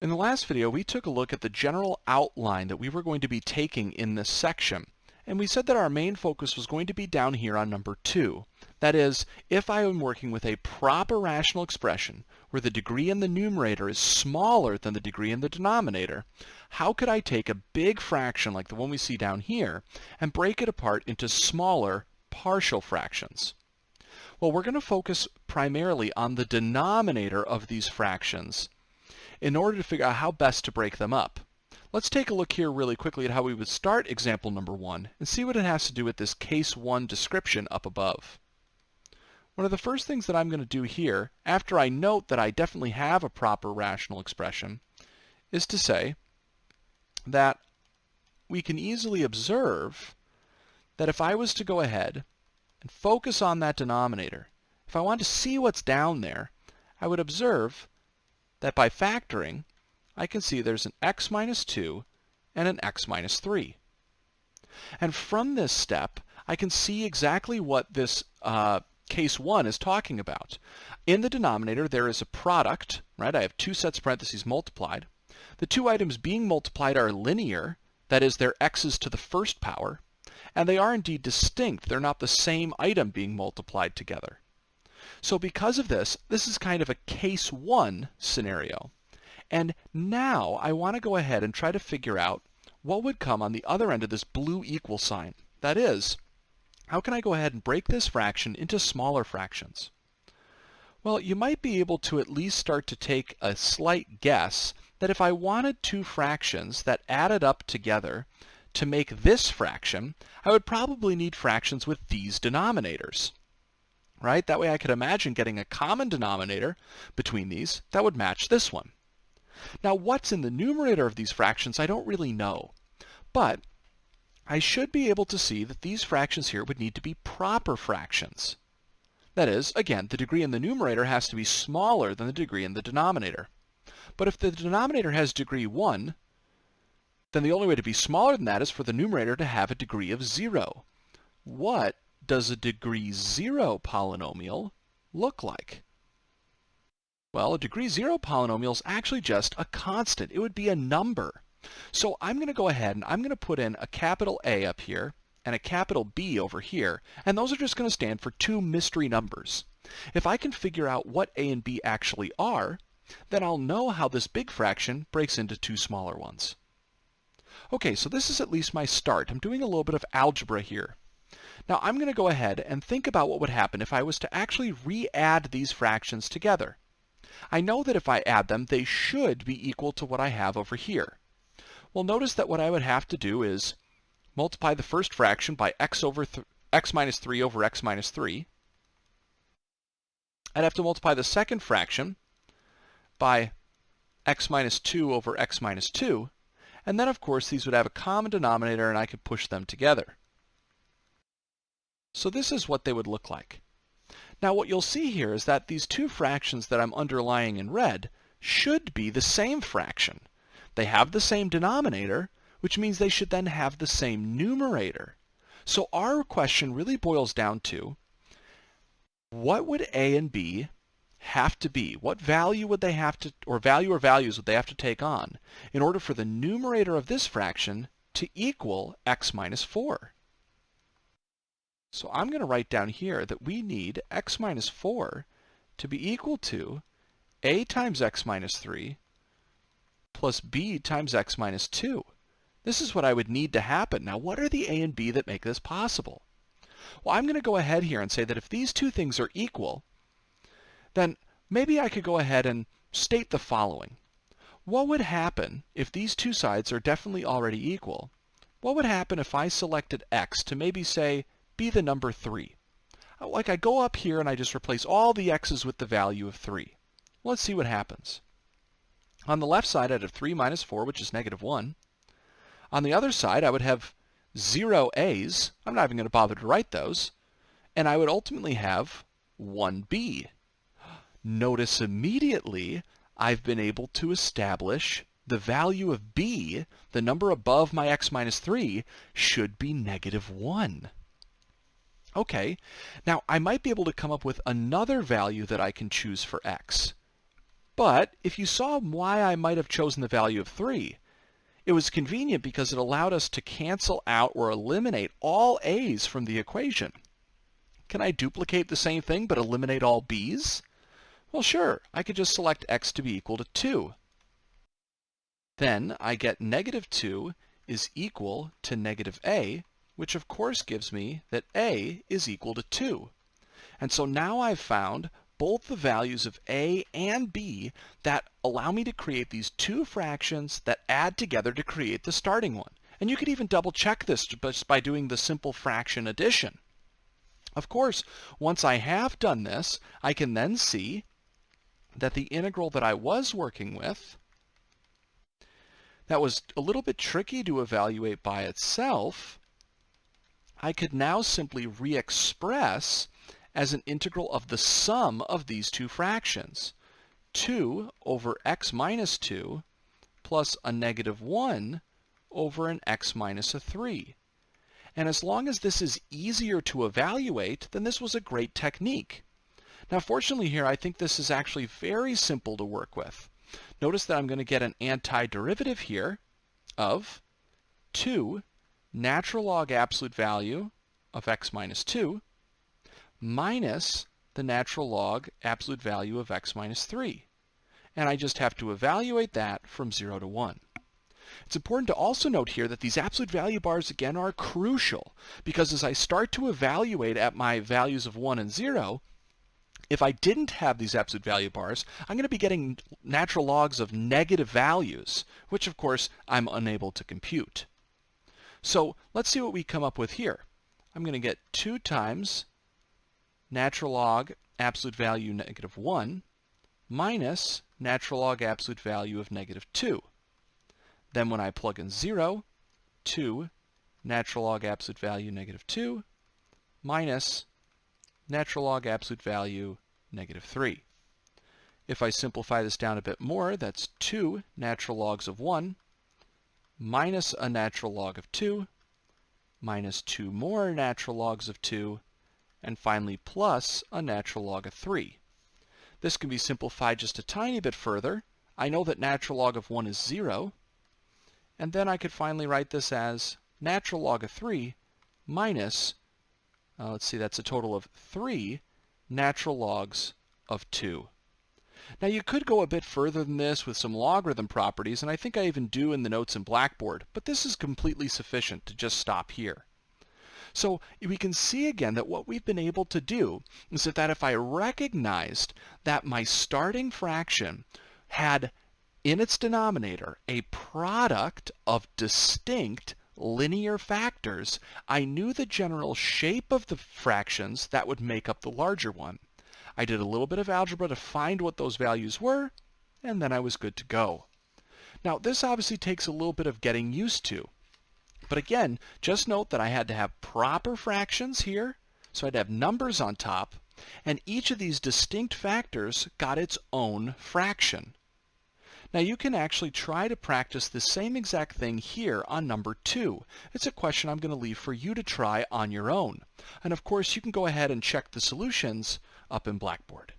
In the last video, we took a look at the general outline that we were going to be taking in this section. And we said that our main focus was going to be down here on number 2. That is, if I am working with a proper rational expression where the degree in the numerator is smaller than the degree in the denominator, how could I take a big fraction like the one we see down here and break it apart into smaller partial fractions? Well, we're going to focus primarily on the denominator of these fractions in order to figure out how best to break them up. Let's take a look here really quickly at how we would start example number 1 and see what it has to do with this case 1 description up above. One of the first things that I'm going to do here, after I note that I definitely have a proper rational expression, is to say that we can easily observe that if I was to go ahead and focus on that denominator, if I want to see what's down there, I would observe that by factoring, I can see there's an x minus 2 and an x minus 3. And from this step, I can see exactly what this case 1 is talking about. In the denominator, there is a product, right? I have two sets of parentheses multiplied. The two items being multiplied are linear, that is, they're x's to the first power, and they are indeed distinct. They're not the same item being multiplied together. So because of this, this is kind of a case 1 scenario. And now I want to go ahead and try to figure out what would come on the other end of this blue equal sign. That is, how can I go ahead and break this fraction into smaller fractions? Well, you might be able to at least start to take a slight guess that if I wanted two fractions that added up together to make this fraction, I would probably need fractions with these denominators. Right? That way I could imagine getting a common denominator between these that would match this one. Now, what's in the numerator of these fractions, I don't really know. But I should be able to see that these fractions here would need to be proper fractions. That is, again, the degree in the numerator has to be smaller than the degree in the denominator. But if the denominator has degree 1, then the only way to be smaller than that is for the numerator to have a degree of 0. What does a degree 0 polynomial look like? Well, a degree 0 polynomial is actually just a constant. It would be a number. So I'm going to go ahead and I'm going to put in a capital A up here and a capital B over here, and those are just going to stand for two mystery numbers. If I can figure out what A and B actually are, then I'll know how this big fraction breaks into two smaller ones. Okay, so this is at least my start. I'm doing a little bit of algebra here. Now I'm going to go ahead and think about what would happen if I was to actually re-add these fractions together. I know that if I add them, they should be equal to what I have over here. Well, notice that what I would have to do is multiply the first fraction by x minus 3 over x minus 3. I'd have to multiply the second fraction by x minus 2 over x minus 2. And then, of course, these would have a common denominator, and I could push them together. So this is what they would look like. Now what you'll see here is that these two fractions that I'm underlying in red should be the same fraction. They have the same denominator, which means they should then have the same numerator. So our question really boils down to, what would A and B have to be? What value would they have to, or values would they have to take on in order for the numerator of this fraction to equal x minus 4? So I'm going to write down here that we need x minus 4 to be equal to a times x minus 3 plus b times x minus 2. This is what I would need to happen. Now, what are the a and b that make this possible? Well, I'm going to go ahead here and say that if these two things are equal, then maybe I could go ahead and state the following. What would happen if these two sides are definitely already equal? What would happen if I selected x to maybe say be the number 3? Like I go up here and I just replace all the x's with the value of 3. Let's see what happens. On the left side, I'd have 3 minus 4, which is negative 1. On the other side, I would have 0 a's. I'm not even going to bother to write those. And I would ultimately have 1b. Notice immediately I've been able to establish the value of b, the number above my x minus 3, should be negative 1. Okay, now I might be able to come up with another value that I can choose for x. But if you saw why I might have chosen the value of 3, it was convenient because it allowed us to cancel out or eliminate all a's from the equation. Can I duplicate the same thing but eliminate all b's? Well, sure. I could just select x to be equal to 2. Then I get negative 2 is equal to negative a, which of course gives me that a is equal to 2. And so now I've found both the values of a and b that allow me to create these two fractions that add together to create the starting one. And you could even double check this just by doing the simple fraction addition. Of course, once I have done this, I can then see that the integral that I was working with, that was a little bit tricky to evaluate by itself, I could now simply re-express as an integral of the sum of these two fractions. 2 over x minus 2 plus a negative 1 over an x minus a 3. And as long as this is easier to evaluate, then this was a great technique. Now fortunately here, I think this is actually very simple to work with. Notice that I'm going to get an antiderivative here of 2 natural log absolute value of x minus 2 minus the natural log absolute value of x minus 3. And I just have to evaluate that from 0 to 1. It's important to also note here that these absolute value bars again are crucial, because as I start to evaluate at my values of 1 and 0, if I didn't have these absolute value bars, I'm going to be getting natural logs of negative values, which of course I'm unable to compute. So let's see what we come up with here. I'm going to get 2 times natural log absolute value negative 1 minus natural log absolute value of negative 2. Then when I plug in 0, 2 natural log absolute value negative 2 minus natural log absolute value negative 3. If I simplify this down a bit more, that's 2 natural logs of 1 minus a natural log of 2 minus 2 more natural logs of 2, and finally plus a natural log of 3. This can be simplified just a tiny bit further. I know that natural log of 1 is 0, and then I could finally write this as natural log of 3 minus, let's see, that's a total of 3 natural logs of 2. Now you could go a bit further than this with some logarithm properties, and I think I even do in the notes in Blackboard, but this is completely sufficient to just stop here. So we can see again that what we've been able to do is that if I recognized that my starting fraction had in its denominator a product of distinct linear factors, I knew the general shape of the fractions that would make up the larger one. I did a little bit of algebra to find what those values were, and then I was good to go. Now this obviously takes a little bit of getting used to. But again, just note that I had to have proper fractions here, so I'd have numbers on top, and each of these distinct factors got its own fraction. Now you can actually try to practice the same exact thing here on number 2. It's a question I'm going to leave for you to try on your own. And of course, you can go ahead and check the solutions up in Blackboard.